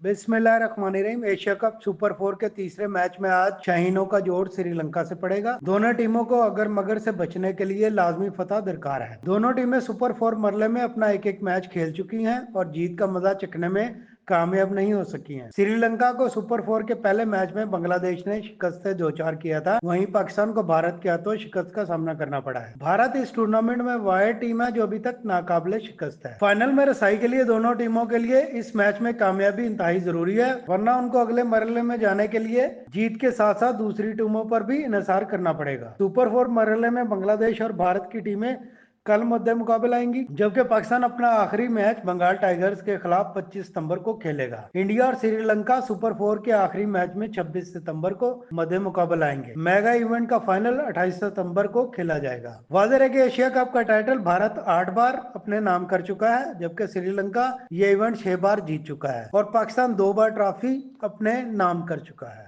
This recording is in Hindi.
बिस्मिल्लाहिर्रहमानिर्रहीम। एशिया कप सुपर 4 के तीसरे मैच में आज शाहीनों का जोड़ श्रीलंका से पड़ेगा। दोनों टीमों को अगर मगर से बचने के लिए लाजमी फतह दरकार है। दोनों टीमें सुपर 4 मरले में अपना एक एक मैच खेल चुकी हैं और जीत का मजा चखने में कामयाब नहीं हो सकी हैं। श्रीलंका को सुपर 4 के पहले मैच में बांग्लादेश ने शिकस्त से 2-4 किया था। वहीं पाकिस्तान को भारत के हाथों शिकस्त का सामना करना पड़ा है। भारत इस टूर्नामेंट में वह टीम है जो अभी तक नाकाबिले शिकस्त है। फाइनल में रसाई के लिए दोनों टीमों के लिए इस मैच में कामयाबी इंतहाई जरूरी है, वरना उनको अगले मरहले में जाने के लिए जीत के साथ साथ दूसरी टीमों पर भी इन्हिसार करना पड़ेगा। सुपर 4 मरहले में बांग्लादेश और भारत की टीमें कल मध्य मुकाबला आएंगी, जबकि पाकिस्तान अपना आखिरी मैच बंगाल टाइगर्स के खिलाफ 25 सितंबर को खेलेगा। इंडिया और श्रीलंका सुपर 4 के आखिरी मैच में 26 सितंबर को मध्य मुकाबला आएंगे। मेगा इवेंट का फाइनल 28 सितंबर को खेला जाएगा। वाज़ेह है कि एशिया कप का टाइटल भारत 8 बार अपने नाम कर चुका है, जबकि श्रीलंका ये इवेंट 6 बार जीत चुका है और पाकिस्तान 2 बार ट्रॉफी अपने नाम कर चुका है।